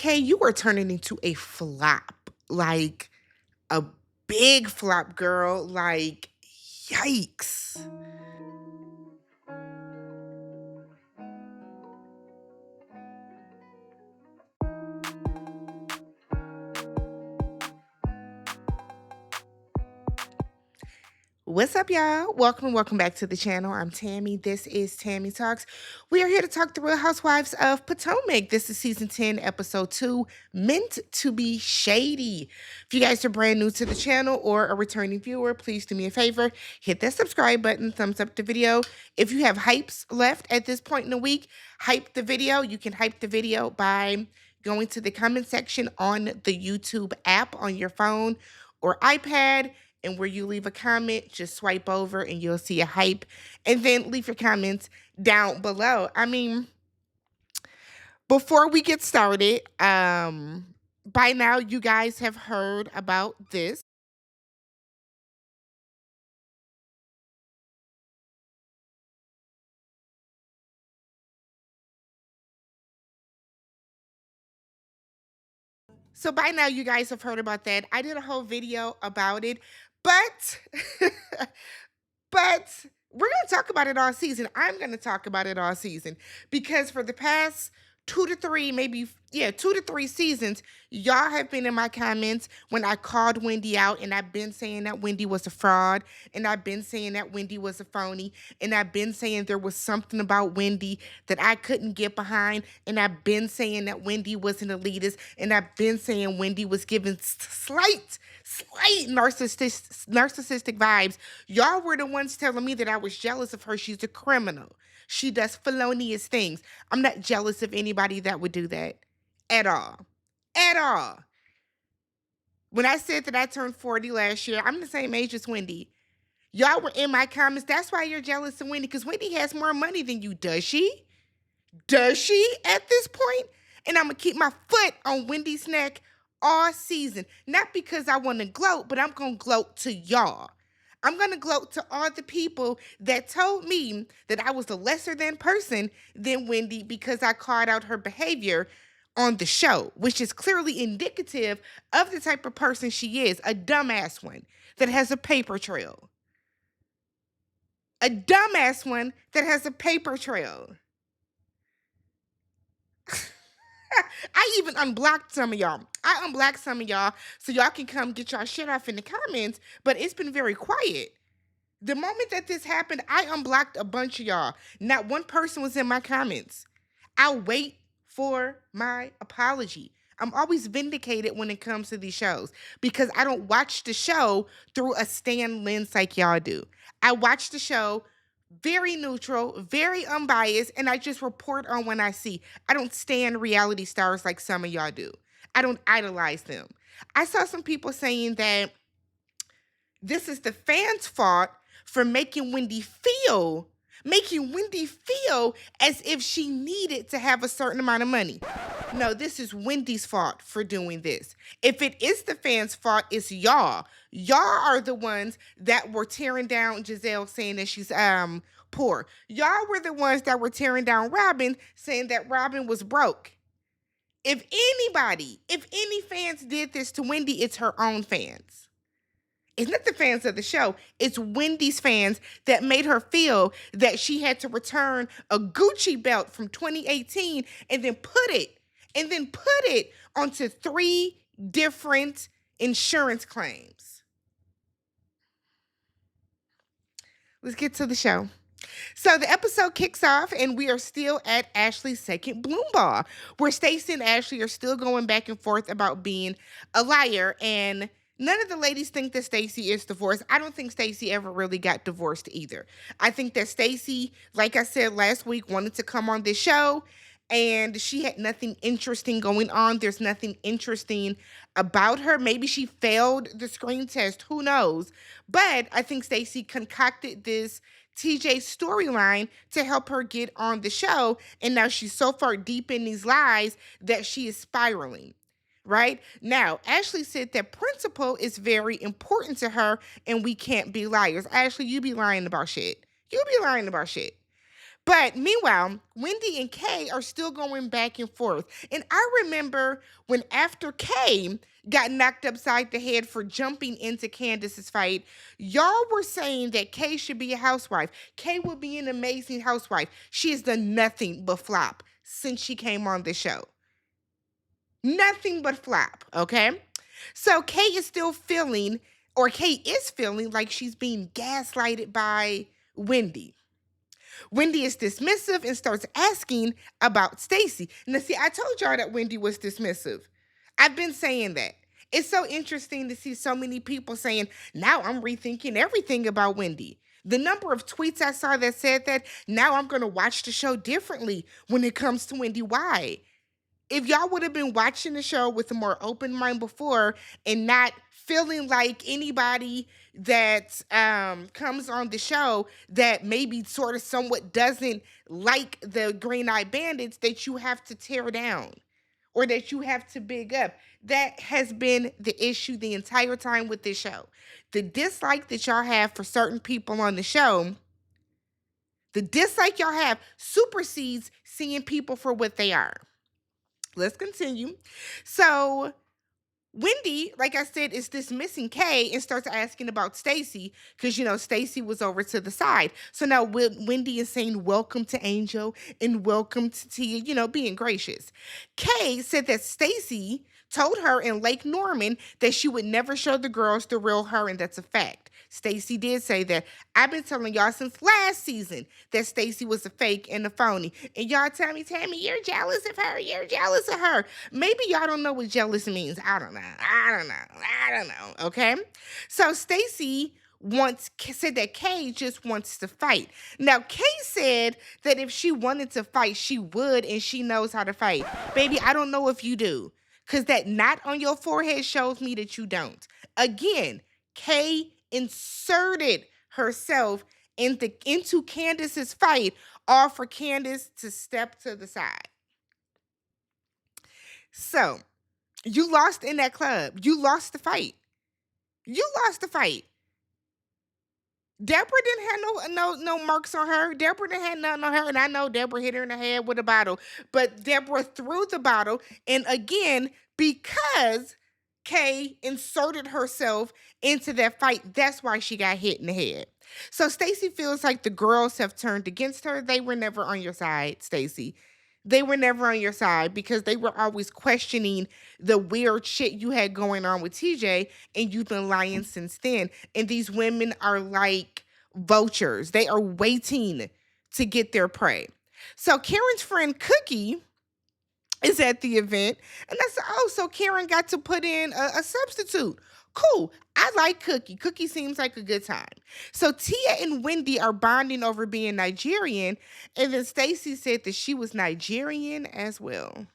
Kay, you are turning into a flop. Like a big flop, girl. Like, yikes. What's up, y'all? Welcome back to the channel. I'm Tammy. This is Tammy Talks. We are here to talk the Real Housewives of Potomac. This is season 10, episode 2, meant to be shady. If you guys are brand new to the channel or a returning viewer, please do me a favor. Hit that subscribe button, thumbs up the video. If you have hypes left at this point in the week, hype the video. You can hype the video by going to the comment section on the YouTube app on your phone or iPad. And where you leave a comment, just swipe over and you'll see a hype. And then leave your comments down below. I mean, before we get started, by now you guys have heard about this. So by now you guys have heard about that. I did a whole video about it, but but we're going to talk about it all season. I'm going to talk about it all season because for the past 2 to 3, maybe, 2 to 3 seasons, y'all have been in my comments when I called Wendy out, and I've been saying that Wendy was a fraud, and I've been saying that Wendy was a phony, and I've been saying there was something about Wendy that I couldn't get behind, and I've been saying that Wendy was an elitist, and I've been saying Wendy was giving slight narcissistic vibes. Y'all were the ones telling me that I was jealous of her. She's a criminal. She does felonious things. I'm not jealous of anybody that would do that at all. At all. When I said that I turned 40 last year, I'm the same age as Wendy. Y'all were in my comments. That's why you're jealous of Wendy, because Wendy has more money than you. Does she? Does she at this point? And I'm going to keep my foot on Wendy's neck all season. Not because I want to gloat, but I'm going to gloat to y'all. I'm going to gloat to all the people that told me that I was a lesser than person than Wendy because I called out her behavior on the show, which is clearly indicative of the type of person she is, a dumbass one that has a paper trail. A dumbass one that has a paper trail. I even unblocked some of y'all. I unblocked some of y'all so y'all can come get y'all shit off in the comments, but it's been very quiet. The moment that this happened, I unblocked a bunch of y'all. Not one person was in my comments. I'll wait for my apology. I'm always vindicated when it comes to these shows because I don't watch the show through a stan lens like y'all do. I watch the show very neutral, very unbiased, and I just report on when I see. I don't stand reality stars like some of y'all do. I don't idolize them. I saw some people saying that this is the fans' fault for making Wendy feel as if she needed to have a certain amount of money. No, this is Wendy's fault for doing this. If it is the fans' fault, it's y'all. Y'all are the ones that were tearing down Giselle saying that she's poor. Y'all were the ones that were tearing down Robin saying that Robin was broke. If any fans did this to Wendy, it's her own fans. It's not the fans of the show. It's Wendy's fans that made her feel that she had to return a Gucci belt from 2018 and then put it onto 3 different insurance claims. Let's get to the show. So the episode kicks off and we are still at Ashley's second Bloom Ball, where Stacey and Ashley are still going back and forth about being a liar, and none of the ladies think that Stacey is divorced. I don't think Stacey ever really got divorced either. I think that Stacey, like I said last week, wanted to come on this show and she had nothing interesting going on. There's nothing interesting about her. Maybe she failed the screen test. Who knows? But I think Stacey concocted this TJ storyline to help her get on the show. And now she's so far deep in these lies that she is spiraling. Right? Now, Ashley said that principle is very important to her and we can't be liars. Ashley, you be lying about shit. You be lying about shit. But meanwhile, Wendy and Kay are still going back and forth. And I remember when after Kay got knocked upside the head for jumping into Candace's fight, y'all were saying that Kay should be a housewife. Kay would be an amazing housewife. She has done nothing but flop since she came on the show. Nothing but flop, okay? So Kay is still feeling, or Kay is feeling like she's being gaslighted by Wendy. Wendy is dismissive and starts asking about Stacey. Now, see, I told y'all that Wendy was dismissive. I've been saying that. It's so interesting to see so many people saying, now I'm rethinking everything about Wendy. The number of tweets I saw that said that, now I'm going to watch the show differently when it comes to Wendy. Why? If y'all would have been watching the show with a more open mind before and not feeling like anybody that comes on the show that maybe sort of somewhat doesn't like the Green Eyed Bandits that you have to tear down or that you have to big up. That has been the issue the entire time with this show. The dislike that y'all have for certain people on the show, the dislike y'all have supersedes seeing people for what they are. Let's continue. So Wendy, like I said, is dismissing Kay and starts asking about Stacey because, Stacey was over to the side. So now Wendy is saying welcome to Angel and welcome to Tia, being gracious. Kay said that Stacey told her in Lake Norman that she would never show the girls the real her, and that's a fact. Stacey did say that. I've been telling y'all since last season that Stacey was a fake and a phony. And y'all tell me, Tammy, you're jealous of her. You're jealous of her. Maybe y'all don't know what jealous means. I don't know. Okay? So Stacey said that Kay just wants to fight. Now, Kay said that if she wanted to fight, she would, and she knows how to fight. Baby, I don't know if you do, because that knot on your forehead shows me that you don't. Again, Kay inserted herself into Candace's fight, all for Candace to step to the side. So, you lost in that club. You lost the fight. Deborah didn't have no marks on her. Deborah didn't have nothing on her, and I know Deborah hit her in the head with a bottle, but Deborah threw the bottle, and again, because Kay inserted herself into that fight, that's why she got hit in the head. So Stacey feels like the girls have turned against her. They were never on your side, Stacey. They were never on your side because they were always questioning the weird shit you had going on with TJ, and you've been lying since then. And these women are like vultures. They are waiting to get their prey. So Karen's friend Cookie is at the event, and I said, oh, so Karen got to put in a substitute. Cool. I like Cookie. Cookie seems like a good time. So Tia and Wendy are bonding over being Nigerian, and then Stacey said that she was Nigerian as well.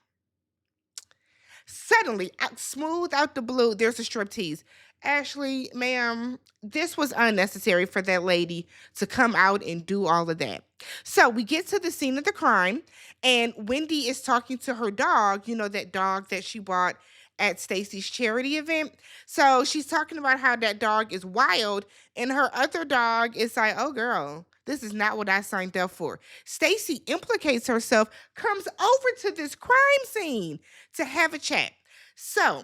Suddenly, smooth out the blue, there's a striptease. Ashley, ma'am, this was unnecessary for that lady to come out and do all of that. So we get to the scene of the crime, and Wendy is talking to her dog, that dog that she bought at Stacey's charity event. So she's talking about how that dog is wild, and her other dog is like, oh, girl, this is not what I signed up for. Stacey implicates herself, comes over to this crime scene to have a chat. So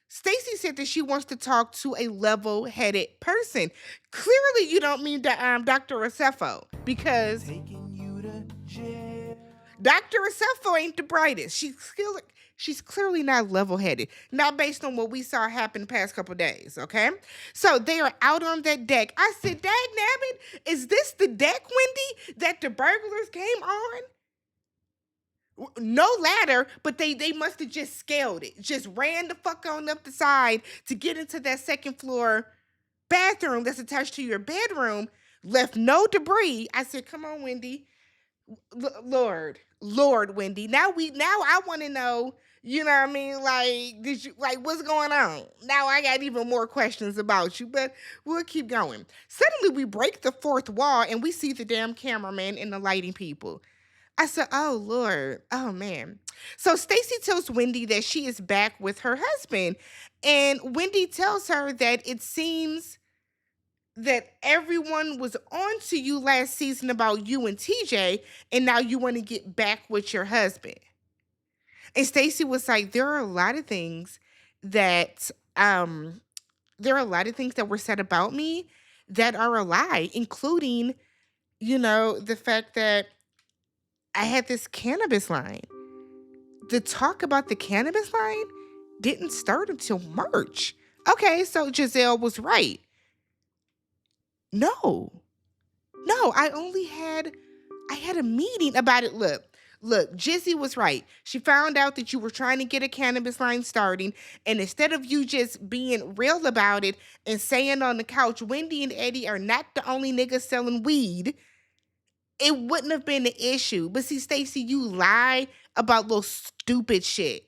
Stacey said that she wants to talk to a level-headed person. Clearly, you don't mean Dr. Asefo, because Dr. Asefo ain't the brightest. She's clearly not level-headed, not based on what we saw happen the past couple days, okay? So they are out on that deck. I said, dag nabbit, is this the deck, Wendy, that the burglars came on? No ladder, but they must have just scaled it. Just ran the fuck on up the side to get into that second floor bathroom that's attached to your bedroom, left no debris. I said, come on, Wendy. Lord, Wendy. Now I want to know, you know what I mean? Like, what's going on? Now I got even more questions about you, but we'll keep going. Suddenly we break the fourth wall and we see the damn cameraman and the lighting people. I said, oh, Lord. Oh, man. So Stacey tells Wendy that she is back with her husband. And Wendy tells her that it seems that everyone was on to you last season about you and TJ, and now you want to get back with your husband. And Stacey was like, there are a lot of things that were said about me that are a lie, including, the fact that I had this cannabis line. The talk about the cannabis line didn't start until March. Okay, so Giselle was right. No. No, I had a meeting about it. Look, Jizzy was right. She found out that you were trying to get a cannabis line starting, and instead of you just being real about it and saying on the couch, Wendy and Eddie are not the only niggas selling weed, it wouldn't have been an issue. But see, Stacey, you lie about little stupid shit.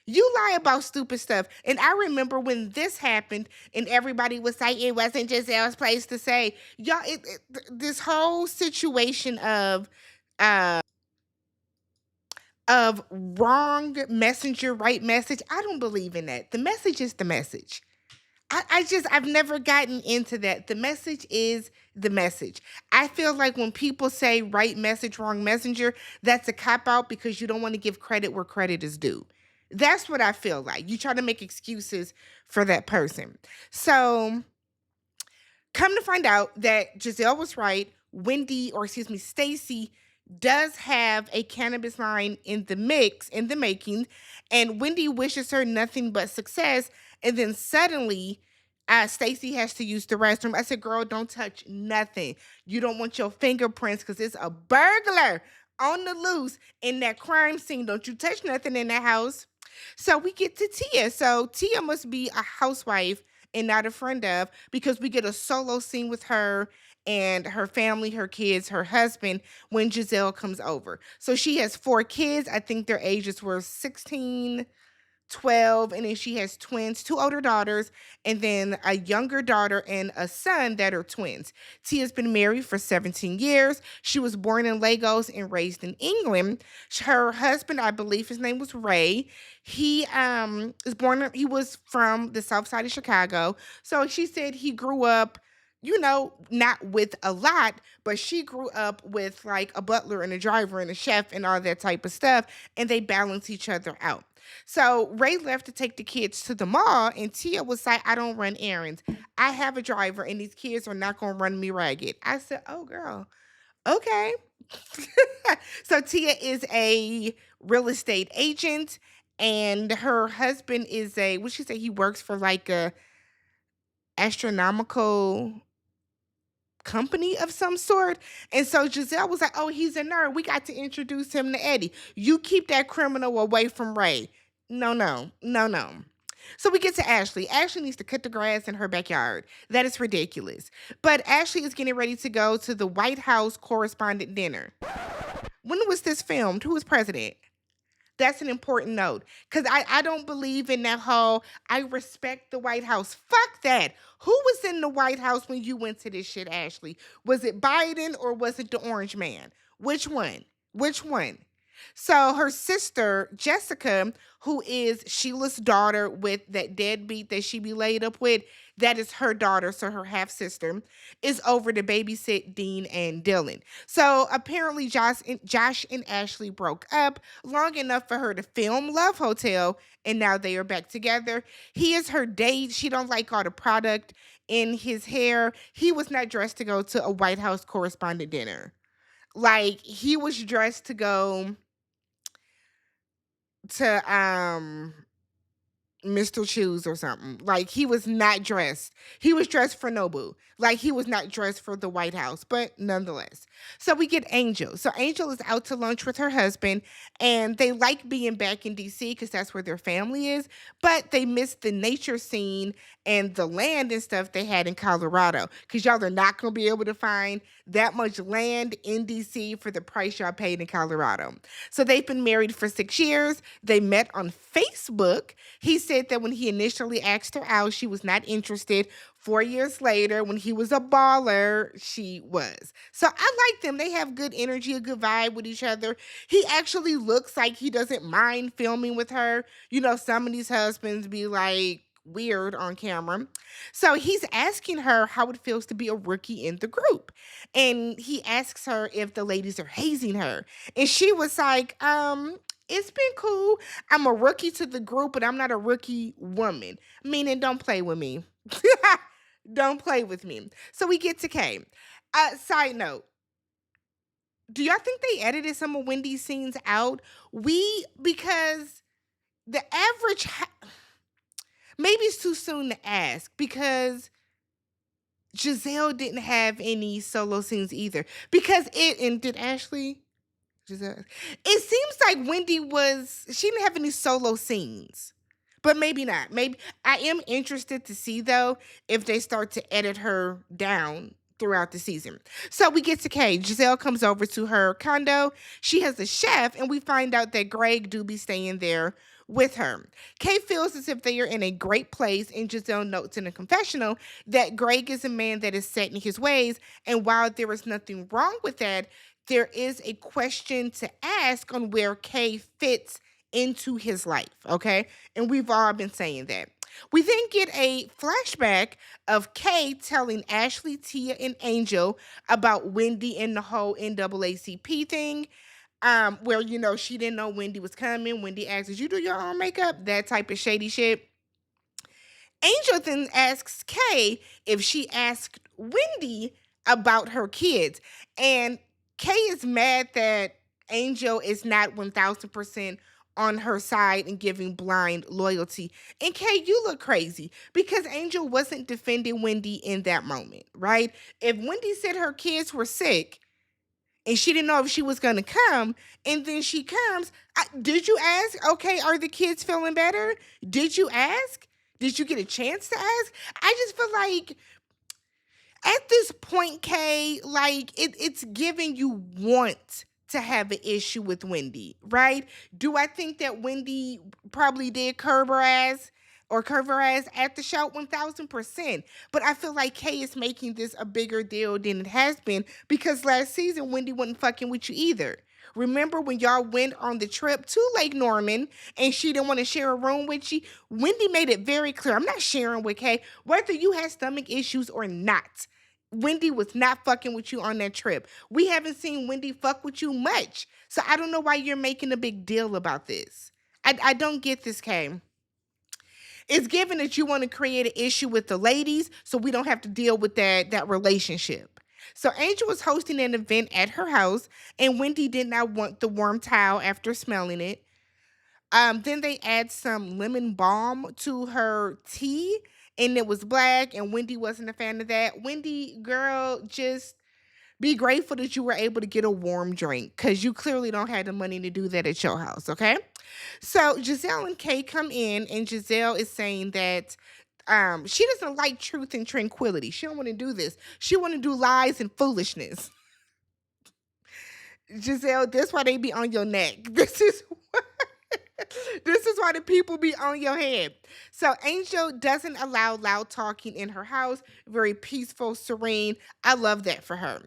You lie about stupid stuff. And I remember when this happened and everybody was like, it wasn't Giselle's place to say. Y'all, this whole situation of wrong messenger, right message, I don't believe in that. The message is the message. I've never gotten into that. The message is the message. I feel like when people say right message, wrong messenger, that's a cop out because you don't want to give credit where credit is due. That's what I feel like. You try to make excuses for that person. So come to find out that Giselle was right. Wendy, or excuse me, Stacey does have a cannabis line in the mix, in the making, and Wendy wishes her nothing but success. And then suddenly, Stacey has to use the restroom. I said, girl, don't touch nothing. You don't want your fingerprints because it's a burglar on the loose in that crime scene. Don't you touch nothing in that house. So we get to Tia. So Tia must be a housewife and not a friend of, because we get a solo scene with her and her family, her kids, her husband when Giselle comes over. So she has 4 kids. I think their ages were 16, 12, and then she has twins, 2 older daughters, and then a younger daughter and a son that are twins. Tia's been married for 17 years. She was born in Lagos and raised in England. Her husband, I believe his name was Ray. He he was from the south side of Chicago. So she said he grew up, not with a lot, but she grew up with like a butler and a driver and a chef and all that type of stuff, and they balance each other out. So Ray left to take the kids to the mall, and Tia was like, I don't run errands. I have a driver, and these kids are not going to run me ragged. I said, oh, girl, okay. So Tia is a real estate agent, and her husband is what she say, he works for like a astronomical company of some sort. And so Giselle was like, oh, he's a nerd. We got to introduce him to Eddie. You keep that criminal away from Ray. No, no, no, no. So we get to Ashley. Ashley needs to cut the grass in her backyard. That is ridiculous. But Ashley is getting ready to go to the White House correspondent dinner. When was this filmed? Who was president? That's an important note, because I don't believe in that whole, I respect the White House. Fuck that. Who was in the White House when you went to this shit, Ashley? Was it Biden or was it the Orange Man? Which one? Which one? So her sister, Jessica, who is Sheila's daughter with that deadbeat that she be laid up with, that is her daughter, so her half-sister, is over to babysit Dean and Dylan. So apparently Josh and Ashley broke up long enough for her to film Love Hotel, and now they are back together. He is her date. She don't like all the product in his hair. He was not dressed to go to a White House correspondent dinner. Like, he was dressed to go to Mr. Shoes or something. Like, he was not dressed. He was dressed for Nobu. Like, he was not dressed for the White House, but nonetheless. So we get Angel. So Angel is out to lunch with her husband, and they like being back in DC because that's where their family is, but they miss the nature scene and the land and stuff they had in Colorado, because y'all are not going to be able to find that much land in DC for the price y'all paid in Colorado. So they've been married for 6 years. They met on Facebook. He said that when he initially asked her out, she was not interested. 4 years later, when he was a baller, she was. So I like them. They have good energy, a good vibe with each other. He actually looks like he doesn't mind filming with her. You know, some of these husbands be like, weird on camera. So he's asking her how it feels to be a rookie in the group. And he asks her if the ladies are hazing her. And she was like, it's been cool. I'm a rookie to the group, but I'm not a rookie woman. Meaning, don't play with me. Don't play with me. So we get to Kay. Side note, do y'all think they edited some of Wendy's scenes out? Because the average, maybe it's too soon to ask because Giselle didn't have any solo scenes either. And did Ashley? Giselle? It seems like she didn't have any solo scenes. But maybe not. Maybe I am interested to see though if they start to edit her down throughout the season. So we get to Kay. Giselle comes over to her condo. She has a chef, and we find out that Greg do be staying there with her. Kay feels as if they are in a great place, and Giselle notes in a confessional that Greg is a man that is set in his ways, and while there is nothing wrong with that, there is a question to ask on where Kay fits into his life, okay? And we've all been saying that. We then get a flashback of Kay telling Ashley, Tia, and Angel about Wendy and the whole NAACP thing. Where she didn't know Wendy was coming. Wendy asks, "Did you do your own makeup?" That type of shady shit. Angel then asks Kay if she asked Wendy about her kids. And Kay is mad that Angel is not 1000% on her side and giving blind loyalty. And Kay, you look crazy because Angel wasn't defending Wendy in that moment, right? If Wendy said her kids were sick and she didn't know if she was going to come, and then she comes, did you ask, okay, are the kids feeling better? Did you ask? Did you get a chance to ask? I just feel like at this point, Kay, like it's giving you want to have an issue with Wendy, right? Do I think that Wendy probably did curb her ass at the show? 1000%. But I feel like Kay is making this a bigger deal than it has been because last season Wendy wasn't fucking with you either. Remember when y'all went on the trip to Lake Norman and she didn't want to share a room with you? Wendy made it very clear, I'm not sharing with Kay, whether you had stomach issues or not. Wendy was not fucking with you on that trip. We haven't seen Wendy fuck with you much. So I don't know why you're making a big deal about this. I don't get this, Kay. It's given that you want to create an issue with the ladies so we don't have to deal with that relationship. So Angel was hosting an event at her house, and Wendy did not want the warm towel after smelling it. Then they add some lemon balm to her tea, and it was black, and Wendy wasn't a fan of that. Wendy, girl, just be grateful that you were able to get a warm drink because you clearly don't have the money to do that at your house, okay? So Giselle and Kay come in, and Giselle is saying that she doesn't like truth and tranquility. She don't want to do this. She want to do lies and foolishness. Giselle, that's why they be on your neck. This is why the people be on your head. So Angel doesn't allow loud talking in her house. Very peaceful, serene. I love that for her.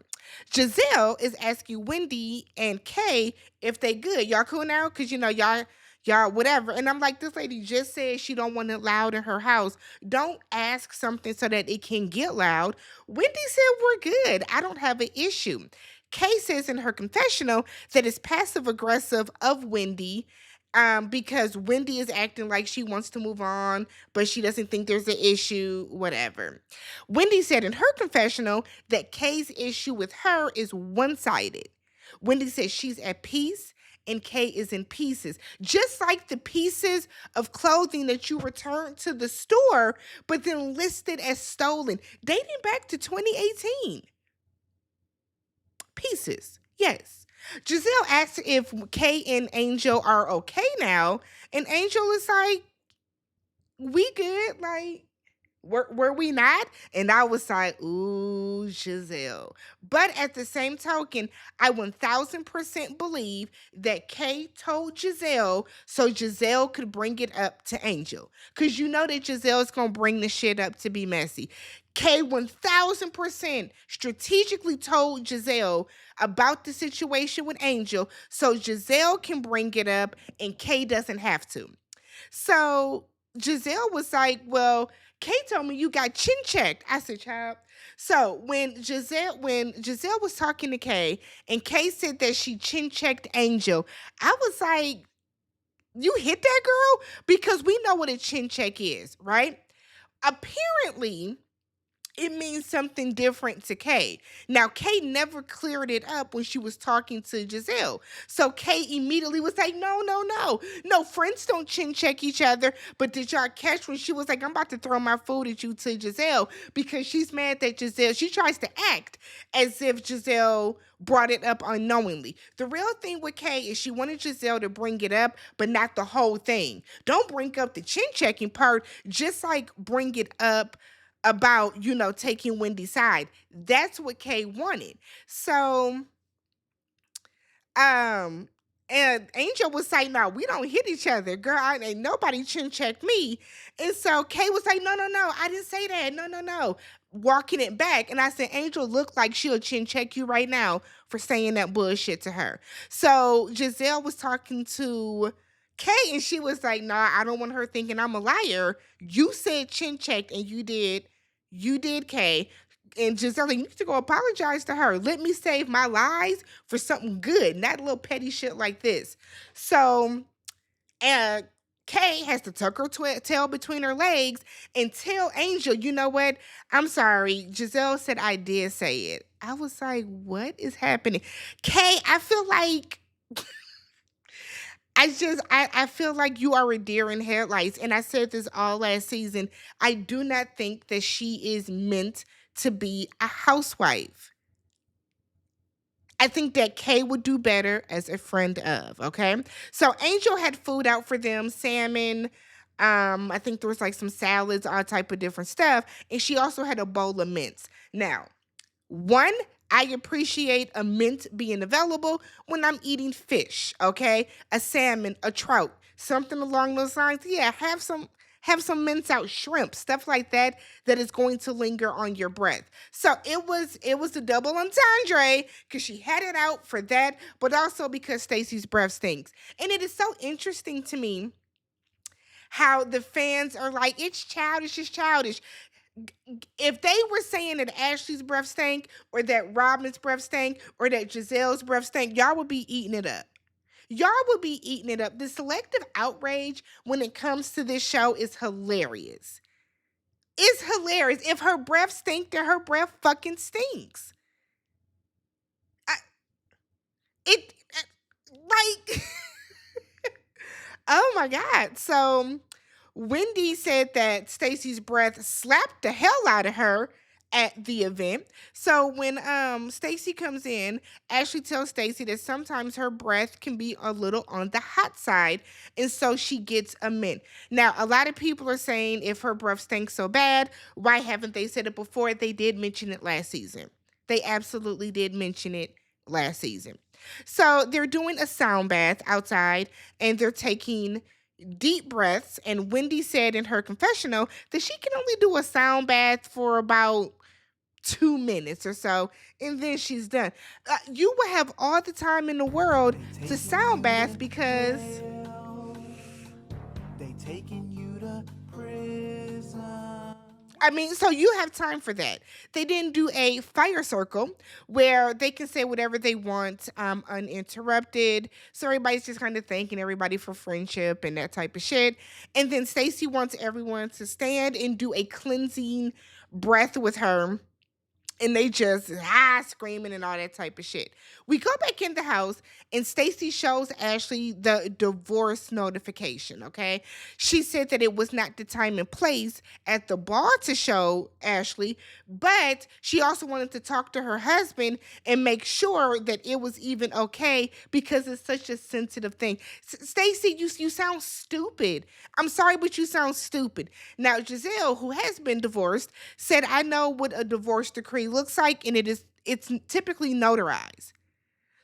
Giselle is asking Wendy and Kay if they good. Y'all cool now? Because, y'all whatever. And I'm like, this lady just said she don't want it loud in her house. Don't ask something so that it can get loud. Wendy said we're good. I don't have an issue. Kay says in her confessional that it's passive aggressive of Wendy because Wendy is acting like she wants to move on, but she doesn't think there's an issue, whatever. Wendy said in her confessional that Kay's issue with her is one-sided. Wendy says she's at peace and Kay is in pieces. Just like the pieces of clothing that you returned to the store, but then listed as stolen, dating back to 2018. Pieces, yes. Giselle asks if Kay and Angel are okay now, and Angel is like, we good, like, were we not? And I was like, ooh, Giselle. But at the same token, I 1000% believe that Kay told Giselle so Giselle could bring it up to Angel. Because you know that Giselle's going to bring the shit up to be messy. Kay 1000% strategically told Giselle about the situation with Angel so Giselle can bring it up and Kay doesn't have to. So Giselle was like, well, Kay told me you got chin checked. I said, child. So when Giselle was talking to Kay and Kay said that she chin checked Angel, I was like, you hit that girl? Because we know what a chin check is, right? Apparently, it means something different to Kay. Now, Kay never cleared it up when she was talking to Giselle. So Kay immediately was like, no, no, no. No, friends don't chin check each other. But did y'all catch when she was like, I'm about to throw my food at you to Giselle because she's mad that Giselle, she tries to act as if Giselle brought it up unknowingly. The real thing with Kay is she wanted Giselle to bring it up, but not the whole thing. Don't bring up the chin checking part, just like bring it up about, taking Wendy's side. That's what Kay wanted. So, um, and Angel was like, no, we don't hit each other. Girl, ain't nobody chin checked me. And so Kay was like, no, no, no, I didn't say that. No, no, no. Walking it back. And I said, Angel looked like she'll chin check you right now for saying that bullshit to her. So Giselle was talking to Kay and she was like, nah, I don't want her thinking I'm a liar. You said chin checked and you did. You did, Kay. And Giselle, like, you need to go apologize to her. Let me save my lies for something good, not a little petty shit like this. So, uh, Kay has to tuck her tail between her legs and tell Angel, you know what? I'm sorry. Giselle said I did say it. I was like, what is happening? Kay, I feel like I feel like you are a deer in headlights. And I said this all last season. I do not think that she is meant to be a housewife. I think that Kay would do better as a friend of, okay? So Angel had food out for them, salmon. I think there was like some salads, all type of different stuff. And she also had a bowl of mints. Now, one, I appreciate a mint being available when I'm eating fish, okay? A salmon, a trout, something along those lines. Yeah, have some mince out shrimp, stuff like that that is going to linger on your breath. So it was a double entendre because she had it out for that, but also because Stacey's breath stinks. And it is so interesting to me how the fans are like, it's childish. If they were saying that Ashley's breath stank, or that Robin's breath stank, or that Giselle's breath stank, y'all would be eating it up. Y'all would be eating it up. The selective outrage when it comes to this show is hilarious. It's hilarious. If her breath stinks, then her breath fucking stinks. I, it like oh my God. So Wendy said that Stacey's breath slapped the hell out of her at the event. So when Stacey comes in, Ashley tells Stacey that sometimes her breath can be a little on the hot side, and so she gets a mint. Now, a lot of people are saying if her breath stinks so bad, why haven't they said it before? They did mention it last season. They absolutely did mention it last season. So they're doing a sound bath outside and they're taking deep breaths. And Wendy said in her confessional that she can only do a sound bath for about 2 minutes or so, and then she's done. You will have all the time in the world to sound bath because they taking you to prison. I mean, so you have time for that. They didn't do a fire circle where they can say whatever they want uninterrupted. So everybody's just kind of thanking everybody for friendship and that type of shit. And then Stacey wants everyone to stand and do a cleansing breath with her, and they just screaming and all that type of shit. We go back in the house and Stacey shows Ashley the divorce notification, okay? She said that it was not the time and place at the bar to show Ashley, but she also wanted to talk to her husband and make sure that it was even okay because it's such a sensitive thing. Stacey, you sound stupid. I'm sorry, but you sound stupid. Now, Giselle, who has been divorced, said, I know what a divorce decree looks like, and it's typically notarized.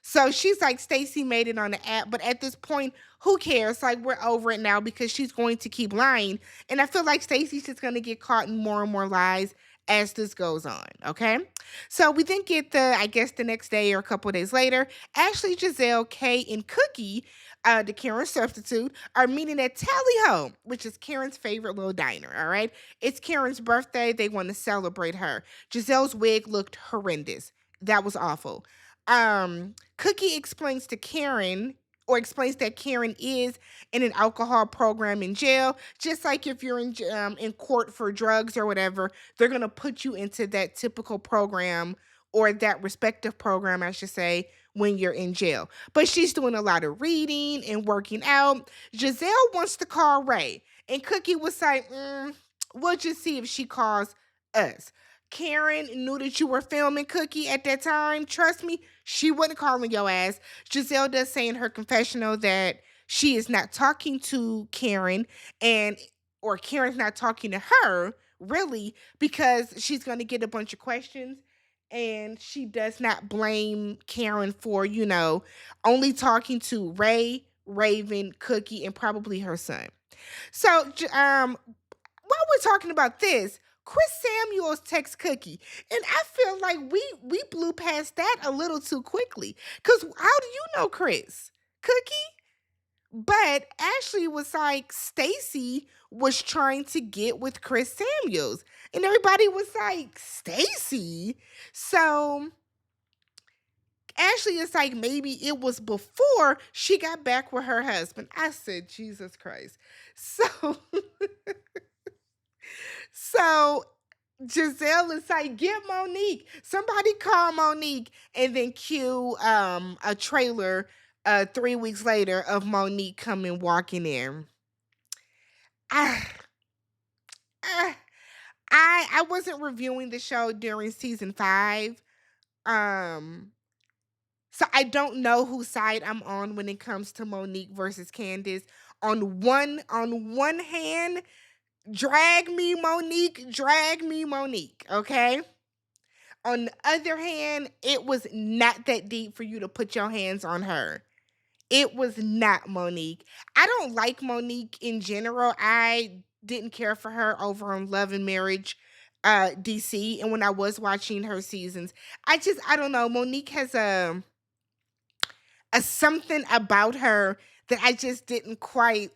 So she's like, Stacey made it on the app, but at this point, who cares? Like, we're over it now because she's going to keep lying. And I feel like Stacey's just going to get caught in more and more lies as this goes on, okay? So we then get I guess the next day or a couple of days later, Ashley, Giselle, Kay, and Cookie the Karen substitute, are meeting at Tally Ho, which is Karen's favorite little diner. All right. It's Karen's birthday. They want to celebrate her. Giselle's wig looked horrendous. That was awful. Cookie explains to Karen, or explains that Karen is in an alcohol program in jail. Just like if you're in court for drugs or whatever, they're gonna put you into that typical program, or that respective program, I should say, when you're in jail. But she's doing a lot of reading and working out. Giselle wants to call Ray, and Cookie was like, we'll just see if she calls us. Karen knew that you were filming, Cookie, at that time. Trust me, she wasn't calling your ass. Giselle does say in her confessional that she is not talking to Karen, and or Karen's not talking to her, really, because she's going to get a bunch of questions, and she does not blame Karen for, only talking to Ray, Raven, Cookie, and probably her son. So, while we're talking about this, Chris Samuels texts Cookie, and I feel like we blew past that a little too quickly. Cause how do you know Chris? Cookie? But Ashley was like, Stacey was trying to get with Chris Samuels, and everybody was like, Stacey? So Ashley is like, maybe it was before she got back with her husband. I said, Jesus Christ. So So Giselle is like, get Monique. Somebody call Monique. And then cue a trailer 3 weeks later of Monique coming walking in. Ah, ah, I wasn't reviewing the show during season 5. Um so I don't know whose side I'm on when it comes to Monique versus Candace. On one hand, drag me, Monique, okay? On the other hand, it was not that deep for you to put your hands on her. It was not, Monique. I don't like Monique in general. I didn't care for her over on Love and Marriage DC, and when I was watching her seasons, I don't know. Monique has a something about her that I just didn't quite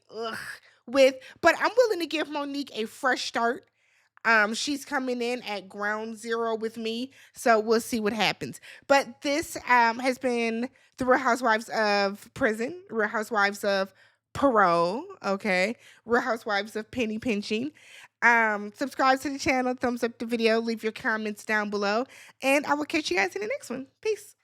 with, but I'm willing to give Monique a fresh start. She's coming in at ground zero with me, so we'll see what happens. But this has been the Real Housewives of Prison, Real Housewives of Parole, okay, Real Housewives of Penny Pinching. Subscribe to the channel, thumbs up the video, leave your comments down below, and I will catch you guys in the next one. Peace.